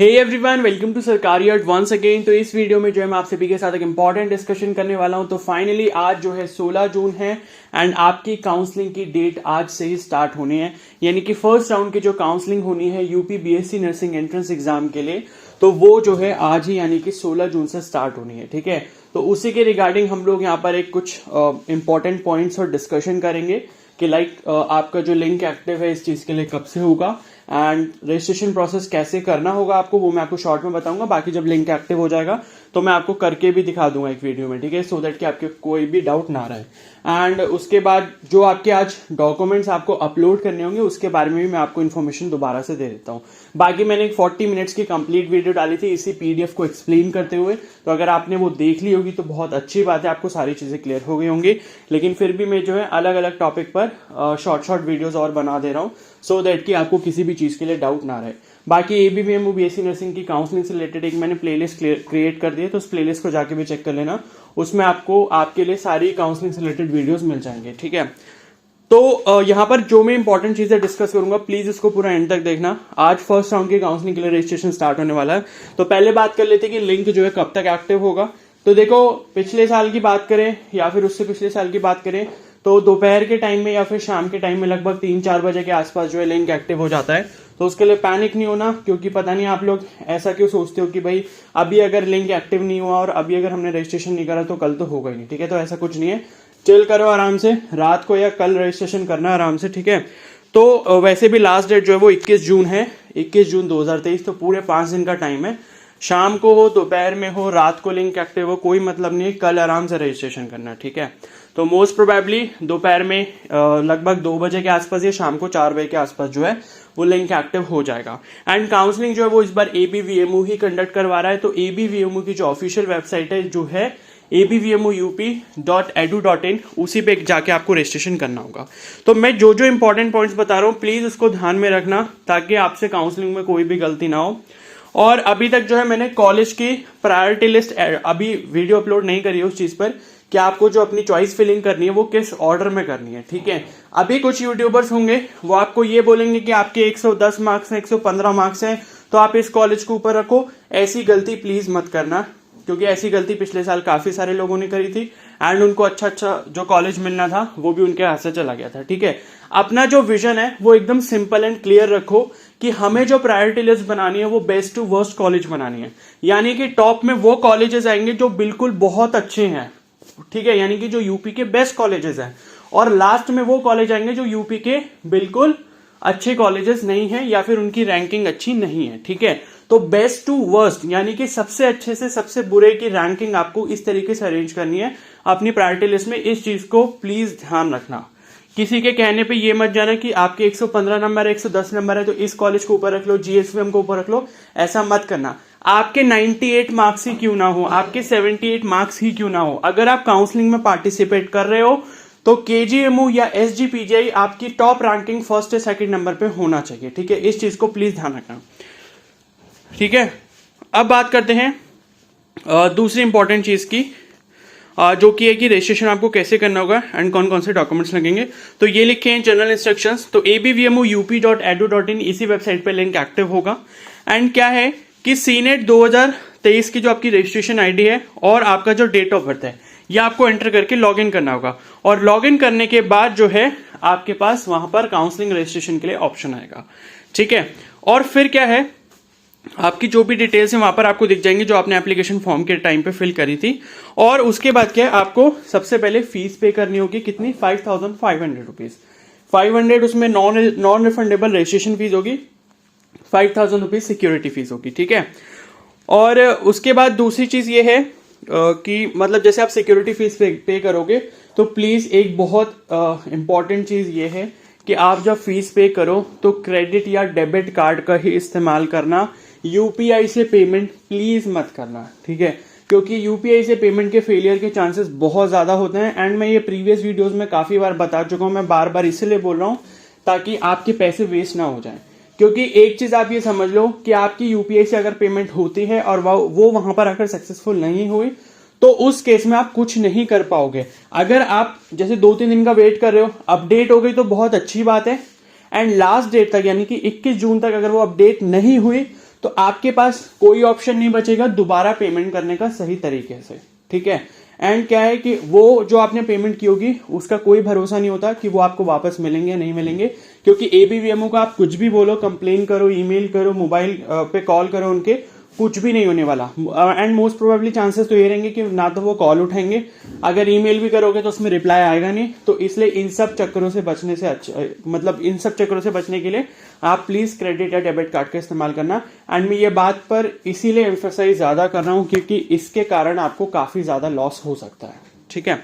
Hey everyone, welcome to सरकारी अर्ट once again. तो इस वीडियो में जो है मैं आप सभी के साथ एक इंपॉर्टेंट डिस्कशन करने वाला हूं। तो फाइनली आज जो है 16 जून है एंड आपकी काउंसलिंग की डेट आज से ही स्टार्ट होनी है। यानी कि फर्स्ट राउंड की जो काउंसलिंग होनी है UP BSc nursing entrance exam के लिए, तो वो जो है आज ही यानी कि 16 जून से स्टार्ट होनी है। ठीक है, तो उसी के रिगार्डिंग हम लोग यहाँ पर एक कुछ इंपॉर्टेंट पॉइंट्स और डिस्कशन करेंगे कि आपका जो लिंक एक्टिव है इस चीज के लिए कब से होगा एंड रजिस्ट्रेशन प्रोसेस कैसे करना होगा आपको, वो मैं आपको शॉर्ट में बताऊंगा। बाकी जब लिंक एक्टिव हो जाएगा तो मैं आपको करके भी दिखा दूंगा एक वीडियो में, ठीक है, सो दैट कि आपके कोई भी डाउट ना रहे। एंड उसके बाद जो आपके आज डॉक्यूमेंट्स आपको अपलोड करने होंगे उसके बारे में भी मैं आपको इन्फॉर्मेशन दोबारा से दे देता हूँ। बाकी मैंने एक 40 मिनट्स की कंप्लीट वीडियो डाली थी इसी पीडीएफ को एक्सप्लेन करते हुए, तो अगर आपने वो देख ली होगी तो बहुत अच्छी बात है, आपको सारी चीजें क्लियर हो गई होंगी। लेकिन फिर भी मैं जो है अलग अलग टॉपिक पर शॉर्ट वीडियोस और बना दे रहा हूँ सो दैट कि आपको किसी भी चीज के लिए डाउट ना रहे। बाकी एबीवीएमयू बीएससी नर्सिंग की काउंसलिंग से रिलेटेड एक मैंने प्लेलिस्ट क्रिएट कर दी है, तो उस प्लेलिस्ट को जाके भी चेक कर लेना। उसमें आपको आपके लिए सारी काउंसलिंग से रिलेटेड वीडियोस मिल जाएंगे। ठीक है, तो यहाँ पर जो मैं इंपॉर्टेंट चीजें डिस्कस करूंगा प्लीज इसको पूरा एंड तक देखना। आज फर्स्ट राउंड की काउंसलिंग के लिए रजिस्ट्रेशन स्टार्ट होने वाला है। तो पहले बात कर लेते हैं कि लिंक जो है कब तक एक्टिव होगा। तो देखो, पिछले साल की बात करें या फिर उससे पिछले साल की बात करें तो दोपहर के टाइम में या फिर शाम के टाइम में लगभग 3-4 बजे के आसपास जो है लिंक एक्टिव हो जाता है। तो उसके लिए पैनिक नहीं होना, क्योंकि पता नहीं आप लोग ऐसा क्यों सोचते हो कि भाई अभी अगर लिंक एक्टिव नहीं हुआ और अभी अगर हमने रजिस्ट्रेशन नहीं करा तो कल तो होगा ही नहीं। ठीक है, तो ऐसा कुछ नहीं है, चिल करो आराम से, रात को या कल रजिस्ट्रेशन करना आराम से। ठीक है, तो वैसे भी लास्ट डेट जो है वो 21 जून है, 21 जून 2023। तो पूरे 5 दिन का टाइम है, शाम को हो, दोपहर में हो, रात को लिंक एक्टिव हो, कोई मतलब नहीं, कल आराम से रजिस्ट्रेशन करना। ठीक है, तो मोस्ट प्रोबेबली दोपहर में लगभग 2 बजे के आसपास या शाम को 4 बजे के आसपास जो है वो लिंक एक्टिव हो जाएगा। एंड काउंसलिंग जो है वो इस बार एबीवीएमयू ही कंडक्ट करवा रहा है। तो एबीवीएमयू की जो ऑफिशियल वेबसाइट है जो है abvmuup.edu.in, उसी पे जाके आपको रजिस्ट्रेशन करना होगा। तो मैं जो जो इंपॉर्टेंट पॉइंट्स बता रहा हूँ प्लीज उसको ध्यान में रखना ताकि आपसे काउंसलिंग में कोई भी गलती ना हो। और अभी तक जो है मैंने कॉलेज की प्रायोरिटी लिस्ट अभी वीडियो अपलोड नहीं करी है उस चीज पर कि आपको जो अपनी चॉइस फिलिंग करनी है वो किस ऑर्डर में करनी है। ठीक है, अभी कुछ यूट्यूबर्स होंगे वो आपको ये बोलेंगे कि आपके 110 मार्क्स हैं, 115 मार्क्स हैं, तो आप इस कॉलेज को ऊपर रखो। ऐसी गलती प्लीज मत करना, क्योंकि ऐसी गलती पिछले साल काफी सारे लोगों ने करी थी एंड उनको अच्छा जो कॉलेज मिलना था वो भी उनके हाथ से चला गया था। ठीक है, अपना जो विजन है वो एकदम सिंपल एंड क्लियर रखो कि हमें जो प्रायोरिटी लिस्ट बनानी है वो बेस्ट टू वर्स्ट कॉलेज बनानी है। यानी कि टॉप में वो कॉलेजेस आएंगे जो बिल्कुल बहुत अच्छे हैं, ठीक है, यानी कि जो यूपी के बेस्ट कॉलेजेस हैं, और लास्ट में वो कॉलेज आएंगे जो यूपी के बिल्कुल अच्छे कॉलेजेस नहीं है या फिर उनकी रैंकिंग अच्छी नहीं है। ठीक है, तो बेस्ट टू वर्स्ट यानी कि सबसे अच्छे से सबसे बुरे की रैंकिंग आपको इस तरीके से अरेंज करनी है अपनी प्रायोरिटी लिस्ट में। इस चीज को प्लीज ध्यान रखना, किसी के कहने पे ये मत जाना कि आपके 115 नंबर है, 110 नंबर है तो इस कॉलेज को ऊपर रख लो, जीएसवीएम को ऊपर रख लो, ऐसा मत करना। आपके 98 मार्क्स ही क्यों ना हो, आपके 78 मार्क्स ही क्यों ना हो, अगर आप काउंसलिंग में पार्टिसिपेट कर रहे हो तो केजीएमयू या एसजीपीजीआई आपकी टॉप रैंकिंग फर्स्ट या सेकंड नंबर पे होना चाहिए। ठीक है, इस चीज को प्लीज ध्यान रखना। ठीक है, अब बात करते हैं दूसरी इंपॉर्टेंट चीज की, जो कि है कि रजिस्ट्रेशन आपको कैसे करना होगा एंड कौन कौन से डॉक्यूमेंट्स लगेंगे। तो ये लिखे हैं जनरल इंस्ट्रक्शंस। तो abvmuup.edu.in इसी वेबसाइट पे लिंक एक्टिव होगा। एंड क्या है कि सीनेट 2023 की जो आपकी रजिस्ट्रेशन आईडी है और आपका जो डेट ऑफ बर्थ है ये आपको एंटर करके लॉग इन करना होगा, और लॉग इन करने के बाद जो है आपके पास वहां पर काउंसलिंग रजिस्ट्रेशन के लिए ऑप्शन आएगा। ठीक है, और फिर क्या है, आपकी जो भी डिटेल्स है वहां पर आपको दिख जाएंगी जो आपने एप्लीकेशन फॉर्म के टाइम पे फिल करी थी। और उसके बाद क्या है, आपको सबसे पहले फीस पे करनी होगी, कितनी, 5500 रुपीज। 500 उसमें नॉन रिफंडेबल रजिस्ट्रेशन फीस होगी, 5000 रुपीज सिक्योरिटी फीस होगी। ठीक है, और उसके बाद दूसरी चीज ये है कि मतलब जैसे आप सिक्योरिटी फीस पे करोगे तो प्लीज एक बहुत इंपॉर्टेंट चीज ये है कि आप जब फीस पे करो तो क्रेडिट या डेबिट कार्ड का ही इस्तेमाल करना, यूपीआई से पेमेंट प्लीज मत करना। ठीक है, क्योंकि यूपीआई से पेमेंट के फेलियर के चांसेस बहुत ज्यादा होते हैं एंड मैं ये प्रीवियस वीडियोस में काफी बार बता चुका हूं, मैं बार बार इसलिए बोल रहा हूं ताकि आपके पैसे वेस्ट ना हो जाए। क्योंकि एक चीज आप ये समझ लो कि आपकी यूपीआई से अगर पेमेंट होती है और वो वहां पर अगर सक्सेसफुल नहीं हुई तो उस केस में आप कुछ नहीं कर पाओगे। अगर आप जैसे 2-3 दिन का वेट कर रहे हो, अपडेट हो गई तो बहुत अच्छी बात है, एंड लास्ट डेट तक यानी कि 21 जून तक अगर वो अपडेट नहीं हुई तो आपके पास कोई ऑप्शन नहीं बचेगा दोबारा पेमेंट करने का सही तरीके से, ठीक है। एंड क्या है कि वो जो आपने पेमेंट की होगी उसका कोई भरोसा नहीं होता कि वो आपको वापस मिलेंगे या नहीं मिलेंगे, क्योंकि एबीवीएमओ का आप कुछ भी बोलो, कंप्लेन करो, ईमेल करो, मोबाइल पे कॉल करो, उनके कुछ भी नहीं होने वाला। एंड मोस्ट प्रोबेबली चांसेस तो ये रहेंगे कि ना तो वो कॉल उठाएंगे, अगर ईमेल भी करोगे तो उसमें रिप्लाई आएगा नहीं। तो इसलिए इन सब चक्करों से बचने से मतलब इन सब चक्करों से बचने के लिए आप प्लीज क्रेडिट या डेबिट कार्ड का इस्तेमाल करना। एंड मैं ये बात पर इसीलिए एम्फेसाइज ज्यादा कर रहा हूं क्योंकि इसके कारण आपको काफी ज्यादा लॉस हो सकता है, ठीक है।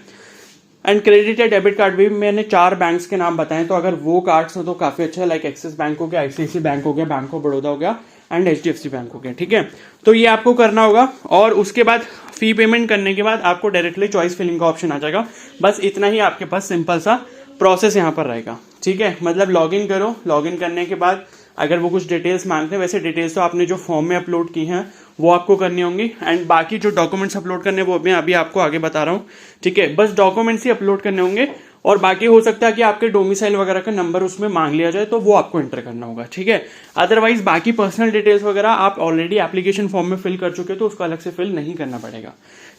एंड क्रेडिट या डेबिट कार्ड भी मैंने 4 बैंक्स के नाम बताए, तो अगर वो कार्ड्स हो तो काफी अच्छा है, लाइक एक्सिस बैंक हो गया, आईसीआईसी बैंक हो गया, बैंक ऑफ बड़ौदा हो गया एंड एचडीएफसी बैंक हो गया, ठीक है। तो ये आपको करना होगा और उसके बाद फी पेमेंट करने के बाद आपको डायरेक्टली चॉइस फिलिंग का ऑप्शन आ जाएगा। बस इतना ही आपके पास सिंपल सा प्रोसेस यहाँ पर रहेगा, ठीक है। मतलब लॉगिन करो, लॉगिन करने के बाद अगर वो कुछ डिटेल्स मांगते हैं, वैसे डिटेल्स तो आपने जो फॉर्म में अपलोड की हैं वो आपको करनी होंगी। एंड बाकी जो डॉक्यूमेंट्स अपलोड करने वो मैं अभी आपको आगे बता रहा हूँ, ठीक है। बस डॉक्यूमेंट्स ही अपलोड करने होंगे और बाकी हो सकता है कि आपके डोमिसाइल वगैरह का नंबर उसमें मांग लिया जाए तो वो आपको एंटर करना होगा, ठीक है। अदरवाइज बाकी पर्सनल डिटेल्स वगैरह आप ऑलरेडी एप्लीकेशन फॉर्म में फिल कर चुके हो तो उसको अलग से फिल नहीं करना पड़ेगा,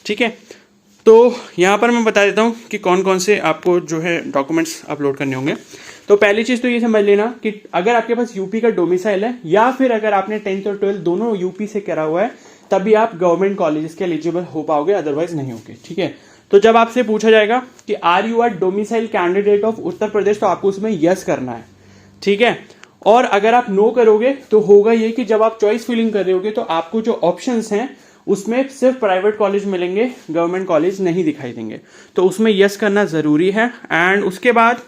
ठीक है। तो यहाँ पर मैं बता देता हूँ कि कौन कौन से आपको जो है डॉक्यूमेंट्स अपलोड करने होंगे। तो पहली चीज तो ये समझ लेना कि अगर आपके पास यूपी का डोमिसाइल है या फिर अगर आपने 10th और 12th दोनों यूपी से करा हुआ है तभी आप गवर्नमेंट कॉलेजेस के एलिजिबल हो पाओगे, अदरवाइज नहीं होगे, ठीक है। तो जब आपसे पूछा जाएगा कि are you are domicile candidate of Uttar Pradesh, तो आपको उसमें यस करना है, ठीक है। और अगर आप नो करोगे तो होगा ये कि जब आप चॉइस फिलिंग कर रहे होगे तो आपको जो ऑप्शंस हैं उसमें सिर्फ प्राइवेट कॉलेज मिलेंगे, गवर्नमेंट कॉलेज नहीं दिखाई देंगे, तो उसमें यस करना जरूरी है। एंड उसके बाद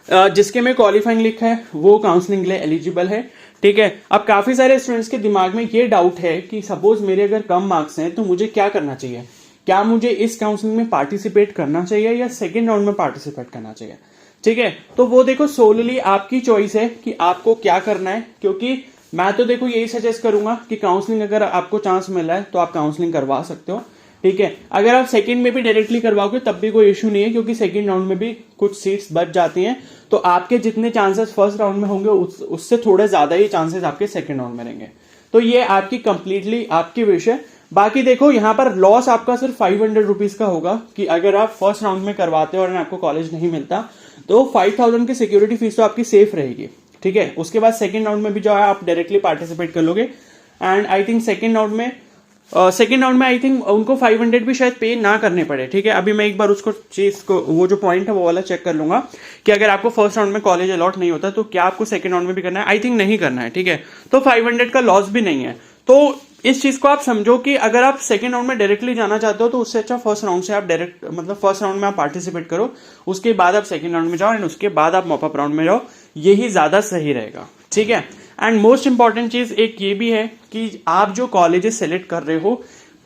जिसके में क्वालिफाइंग लिखा है वो काउंसलिंग के लिए एलिजिबल है, ठीक है। अब काफी सारे स्टूडेंट्स के दिमाग में ये डाउट है कि सपोज मेरे अगर कम मार्क्स हैं तो मुझे क्या करना चाहिए, क्या मुझे इस काउंसलिंग में पार्टिसिपेट करना चाहिए या सेकेंड राउंड में पार्टिसिपेट करना चाहिए, ठीक है। तो वो देखो सोलली आपकी चॉइस है कि आपको क्या करना है, क्योंकि मैं तो देखो यही सजेस्ट करूंगा कि काउंसलिंग अगर आपको चांस मिला है तो आप काउंसलिंग करवा सकते हो, ठीक है। अगर आप सेकंड में भी डायरेक्टली करवाओगे तब भी कोई इशू नहीं है, क्योंकि सेकंड राउंड में भी कुछ सीट्स बच जाती हैं, तो आपके जितने चांसेस फर्स्ट राउंड में होंगे उससे थोड़े ज्यादा ही चांसेस आपके सेकंड राउंड में रहेंगे। तो ये आपकी कंप्लीटली आपकी विश है। बाकी देखो यहाँ पर लॉस आपका सिर्फ 500 रुपीज का होगा कि अगर आप फर्स्ट राउंड में करवाते हो और आपको कॉलेज नहीं मिलता तो 5000 की सिक्योरिटी फीस तो आपकी सेफ रहेगी, ठीक है। उसके बाद सेकंड राउंड में भी जो है आप डायरेक्टली पार्टिसिपेट कर लोगे। And I think second round में आई थिंक उनको 500 भी शायद पे ना करने पड़े, ठीक है। अभी मैं एक बार उसको चीज को वो जो पॉइंट है वो वाला चेक कर लूंगा कि अगर आपको फर्स्ट राउंड में कॉलेज अलॉट नहीं होता तो क्या आपको सेकंड राउंड में भी करना है, आई थिंक नहीं करना है, ठीक है। तो 500 का लॉस भी नहीं है। तो इस चीज को आप समझो कि अगर आप सेकंड राउंड में डायरेक्टली जाना चाहते हो तो उससे अच्छा फर्स्ट राउंड से आप डायरेक्ट मतलब फर्स्ट राउंड में आप पार्टिसिपेट करो, उसके बाद आप सेकंड राउंड में जाओ एंड उसके बाद आप मॉपअप राउंड में जाओ, यही ज्यादा सही रहेगा, ठीक है। एंड मोस्ट इंपॉर्टेंट चीज एक ये भी है कि आप जो कॉलेजेस सेलेक्ट कर रहे हो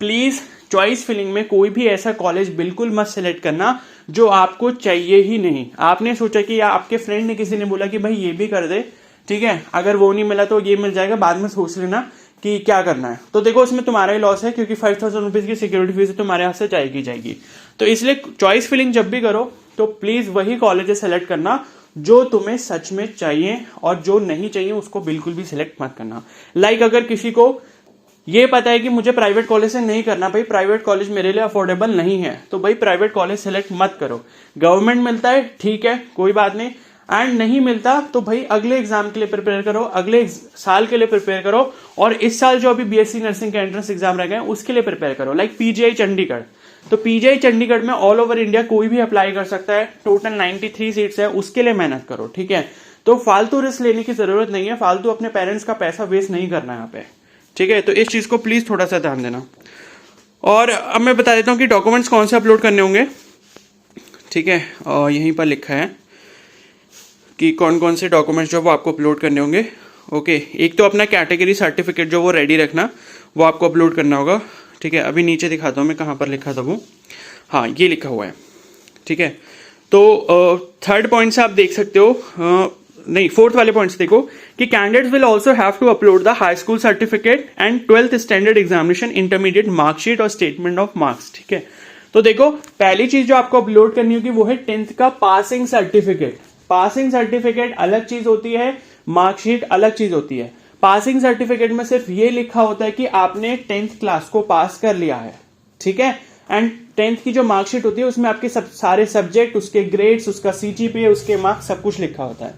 प्लीज चॉइस फिलिंग में कोई भी ऐसा कॉलेज बिल्कुल मत सेलेक्ट करना जो आपको चाहिए ही नहीं। आपने सोचा कि या आपके फ्रेंड ने किसी ने बोला कि भाई ये भी कर दे, ठीक है, अगर वो नहीं मिला तो ये मिल जाएगा, बाद में सोच लेना कि क्या करना है। तो देखो उसमें तुम्हारा ही लॉस है, क्योंकि 5000 रुपीज की सिक्योरिटी फीस तुम्हारे हाथ से जाएगी। तो इसलिए चॉइस फिलिंग जब भी करो तो प्लीज वही कॉलेजेस सेलेक्ट करना जो तुम्हें सच में चाहिए, और जो नहीं चाहिए उसको बिल्कुल भी सिलेक्ट मत करना। लाइक अगर किसी को ये पता है कि मुझे प्राइवेट कॉलेज से नहीं करना, भाई प्राइवेट कॉलेज मेरे लिए अफोर्डेबल नहीं है, तो भाई प्राइवेट कॉलेज सेलेक्ट मत करो। गवर्नमेंट मिलता है ठीक है कोई बात नहीं, एंड नहीं मिलता तो भाई अगले एग्जाम के लिए प्रिपेयर करो, अगले साल के लिए प्रिपेयर करो, और इस साल जो अभी बीएससी नर्सिंग के एंट्रेंस एग्जाम रह गए उसके लिए प्रिपेयर करो। लाइक पीजीआई चंडीगढ़, तो पीजीआई चंडीगढ़ में ऑल ओवर इंडिया कोई भी अप्लाई कर सकता है, टोटल 93 सीट्स है, उसके लिए मेहनत करो, ठीक है। तो फालतू रिस्क लेने की जरूरत नहीं है, फालतू अपने पेरेंट्स का पैसा वेस्ट नहीं करना है यहाँ पे, ठीक है। तो इस चीज को प्लीज थोड़ा सा ध्यान देना। और अब मैं बता देता हूँ कि डॉक्यूमेंट्स कौन से अपलोड करने होंगे, ठीक है। और यहीं पर लिखा है कि कौन कौन से डॉक्यूमेंट्स जो वो आपको अपलोड करने होंगे। ओके, एक तो अपना कैटेगरी सर्टिफिकेट जो वो रेडी रखना, वो आपको अपलोड करना होगा, ठीक है। अभी नीचे दिखाता हूँ मैं कहाँ पर लिखा था वो, हाँ ये लिखा हुआ है, ठीक है। तो थर्ड पॉइंट से आप देख सकते हो, नहीं फोर्थ वाले पॉइंट्स देखो कि candidates will also have to upload the high school certificate and 12th standard examination intermediate marksheet और स्टेटमेंट ऑफ मार्क्स, ठीक है। तो देखो पहली चीज जो आपको अपलोड करनी होगी वो है 10th का पासिंग सर्टिफिकेट। पासिंग सर्टिफिकेट अलग चीज होती है, मार्कशीट अलग चीज होती है। पासिंग सर्टिफिकेट में सिर्फ ये लिखा होता है कि आपने 10th क्लास को पास कर लिया है, ठीक है। एंड 10th की जो मार्कशीट होती है उसमें आपके सारे सब्जेक्ट, उसके ग्रेड्स, उसका सीजीपीए, उसके मार्क्स, सब कुछ लिखा होता है,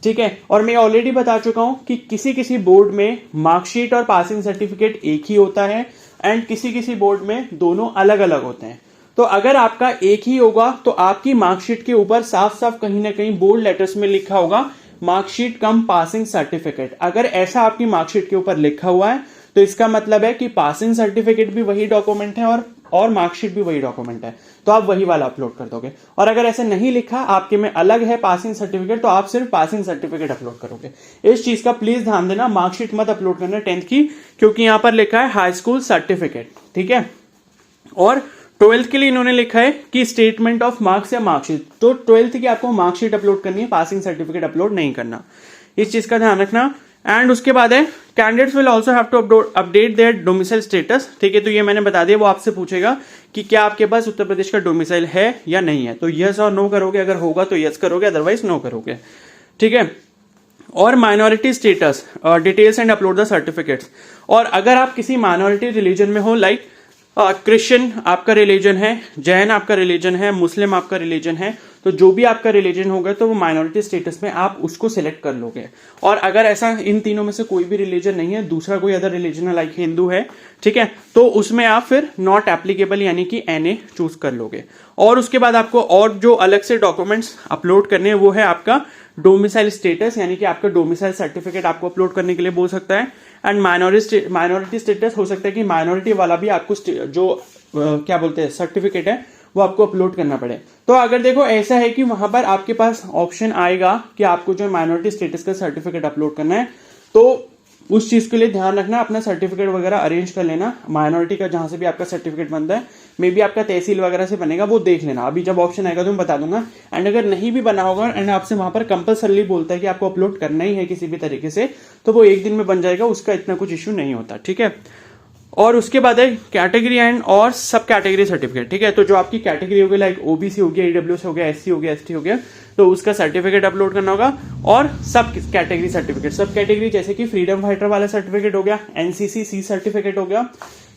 ठीक है। और मैं ऑलरेडी बता चुका हूं कि किसी किसी बोर्ड में मार्कशीट और पासिंग सर्टिफिकेट एक ही होता है एंड किसी किसी बोर्ड में दोनों अलग अलग होते हैं। तो अगर आपका एक ही होगा तो आपकी मार्कशीट के ऊपर साफ साफ कहीं ना कहीं बोल्ड लेटर्स में लिखा होगा मार्कशीट कम पासिंग सर्टिफिकेट। अगर ऐसा आपकी मार्कशीट के ऊपर लिखा हुआ है तो इसका मतलब है कि पासिंग सर्टिफिकेट भी वही डॉक्यूमेंट है और मार्कशीट भी वही डॉक्यूमेंट है, तो आप वही वाला अपलोड कर दोगे। और अगर ऐसे नहीं लिखा आपके में अलग है पासिंग सर्टिफिकेट, तो आप सिर्फ पासिंग सर्टिफिकेट अपलोड करोगे। इस चीज का प्लीज ध्यान देना, मार्कशीट मत अपलोड करना 10th की, क्योंकि यहां पर लिखा है हाई स्कूल सर्टिफिकेट, ठीक है। और 12th के लिए इन्होंने लिखा है कि स्टेटमेंट ऑफ मार्क्स या मार्कशीट, तो 12th की आपको मार्कशीट अपलोड करनी है, पासिंग सर्टिफिकेट अपलोड नहीं करना, इस चीज का ध्यान रखना। एंड उसके बाद है candidates will also have to update their domicile status, ठीक है। तो ये मैंने बता दिया, वो आपसे पूछेगा कि क्या आपके पास उत्तर प्रदेश का डोमिसाइल है या नहीं है, तो यस और नो करोगे, अगर होगा तो यस करोगे, अदरवाइज नो करोगे, ठीक है। और minority status details and upload the certificates. और अगर आप किसी माइनॉरिटी रिलीजन में हो, लाइक क्रिश्चियन आपका रिलीजन है, जैन आपका रिलीजन है, मुस्लिम आपका रिलीजन है, तो जो भी आपका रिलीजन होगा तो वो माइनॉरिटी स्टेटस में आप उसको सिलेक्ट कर लोगे। और अगर ऐसा इन तीनों में से कोई भी रिलीजन नहीं है, दूसरा कोई अदर रिलीजन है, लाइक हिंदू है, ठीक है, तो उसमें आप फिर नॉट एप्लीकेबल यानी कि NA चूज कर लोगे। और उसके बाद आपको और जो अलग से डॉक्यूमेंट्स अपलोड करने हैं वो है आपका डोमिसाइल स्टेटस, यानी कि आपका डोमिसाइल सर्टिफिकेट आपको अपलोड करने के लिए बोल सकता है। एंड माइनॉरिटी स्टेटस हो सकता है कि माइनॉरिटी वाला भी आपको जो क्या बोलते हैं सर्टिफिकेट है वो आपको अपलोड करना पड़े। तो अगर देखो ऐसा है कि वहां पर आपके पास ऑप्शन आएगा कि आपको जो माइनॉरिटी स्टेटस का सर्टिफिकेट अपलोड करना है, तो उस चीज के लिए ध्यान रखना, अपना सर्टिफिकेट वगैरह अरेंज कर लेना। माइनॉरिटी का जहां से भी आपका सर्टिफिकेट बनता है, मे बी आपका तहसील वगैरह से बनेगा, वो देख लेना। अभी जब ऑप्शन आएगा तो मैं बता दूंगा। एंड अगर नहीं भी बना होगा एंड आपसे वहां पर कंपल्सरली बोलता है कि आपको अपलोड करना ही है किसी भी तरीके से, तो वो एक दिन में बन जाएगा, उसका इतना कुछ इश्यू नहीं होता, ठीक है। और उसके बाद है कैटेगरी एंड और सब कैटेगरी सर्टिफिकेट, ठीक है। तो जो आपकी कैटेगरी होगी, लाइक ओबीसी हो गया, ईडब्ल्यूएस हो गया, एससी हो गया, एसटी हो गया, तो उसका सर्टिफिकेट अपलोड करना होगा। और सब कैटेगरी सर्टिफिकेट, सब कैटेगरी जैसे कि फ्रीडम फाइटर वाला सर्टिफिकेट हो गया, एनसीसी सी सर्टिफिकेट हो गया,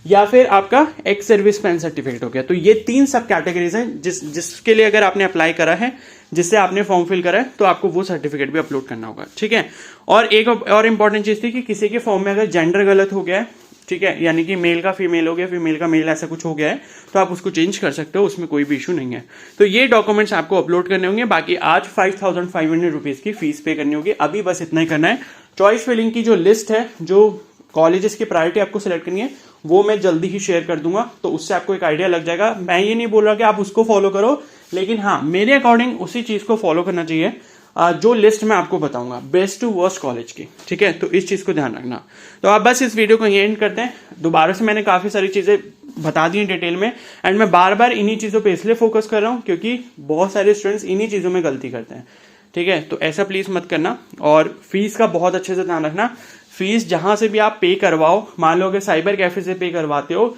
या फिर आपका एक्स सर्विस मैन सर्टिफिकेट हो गया। तो ये 3 सब कैटेगरीज हैं जिसके लिए अगर आपने अप्लाई करा है, जिससे आपने फॉर्म फिल करा है, तो आपको वो सर्टिफिकेट भी अपलोड करना होगा, ठीक है। और एक और इंपॉर्टेंट चीज थी कि किसी के फॉर्म में अगर जेंडर गलत हो गया है, ठीक है, यानी कि मेल का फीमेल हो गया, फीमेल का मेल, ऐसा कुछ हो गया है, तो आप उसको चेंज कर सकते हो, उसमें कोई भी इशू नहीं है। तो ये डॉक्यूमेंट्स आपको अपलोड करने होंगे। बाकी आज 5500 रुपीज की फीस पे करनी होगी, अभी बस इतना ही करना है। चॉइस फिलिंग की जो लिस्ट है, जो कॉलेजेस की प्रायोरिटी आपको सिलेक्ट करनी है, वो मैं जल्दी ही शेयर कर दूंगा, तो उससे आपको एक आइडिया लग जाएगा। मैं ये नहीं बोल रहा कि आप उसको फॉलो करो, लेकिन हाँ, मेरे अकॉर्डिंग उसी चीज को फॉलो करना चाहिए जो लिस्ट मैं आपको बताऊंगा बेस्ट टू वर्स्ट कॉलेज की, ठीक है। तो इस चीज को ध्यान रखना। तो आप बस इस वीडियो को यहीं एंड करते हैं। दोबारा से मैंने काफी सारी चीजें बता दी डिटेल में, एंड मैं बार बार इन्हीं चीजों पे इसलिए फोकस कर रहा हूं क्योंकि बहुत सारे स्टूडेंट्स इन्हीं चीजों में गलती करते हैं, ठीक है। तो ऐसा प्लीज मत करना। और फीस का बहुत अच्छे से ध्यान रखना। फीस जहां से भी आप पे करवाओ, मान लो अगर साइबर कैफे से पे करवाते हो,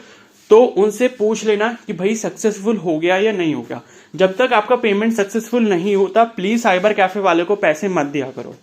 तो उनसे पूछ लेना कि भाई सक्सेसफुल हो गया या नहीं हो गया। जब तक आपका पेमेंट सक्सेसफुल नहीं होता, प्लीज साइबर कैफे वाले को पैसे मत दिया करो,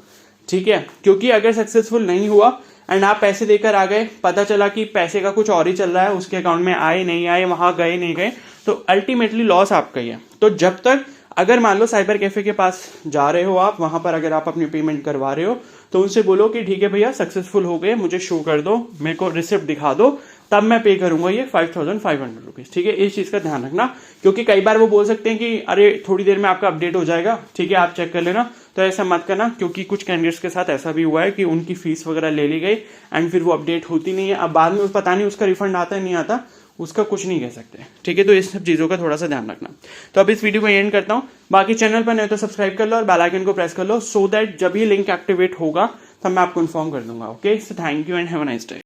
ठीक है। क्योंकि अगर सक्सेसफुल नहीं हुआ एंड आप पैसे देकर आ गए, पता चला कि पैसे का कुछ और ही चल रहा है, उसके अकाउंट में आए नहीं आए, वहां गए नहीं गए, तो अल्टीमेटली लॉस आपका ही है। तो जब तक, अगर मान लो साइबर कैफे के पास जा रहे हो आप, वहां पर अगर आप अपनी पेमेंट करवा रहे हो, तो उनसे बोलो कि ठीक है भैया सक्सेसफुल हो गए, मुझे शो कर दो, मेरे को रिसिप्ट दिखा दो, तब मैं पे करूंगा ये 5500 रुपीज, ठीक है। इस चीज का ध्यान रखना, क्योंकि कई बार वो बोल सकते हैं कि अरे थोड़ी देर में आपका अपडेट हो जाएगा, ठीक है, आप चेक कर लेना। तो ऐसा मत करना, क्योंकि कुछ कैंडिडेट्स के साथ ऐसा भी हुआ है कि उनकी फीस वगैरह ले ली गई एंड फिर वो अपडेट होती नहीं है। अब बाद में पता नहीं उसका रिफंड आता है नहीं आता, उसका कुछ नहीं कह सकते, ठीक है। तो इस सब चीजों का थोड़ा सा ध्यान रखना। तो अब इस वीडियो को एंड करता हूं। बाकी चैनल पर नहीं तो सब्सक्राइब कर लो और बेल आइकन को प्रेस कर लो, सो दैट जब ये लिंक एक्टिवेट होगा तब मैं आपको इन्फॉर्म कर दूंगा, okay. So thank you and have a nice day.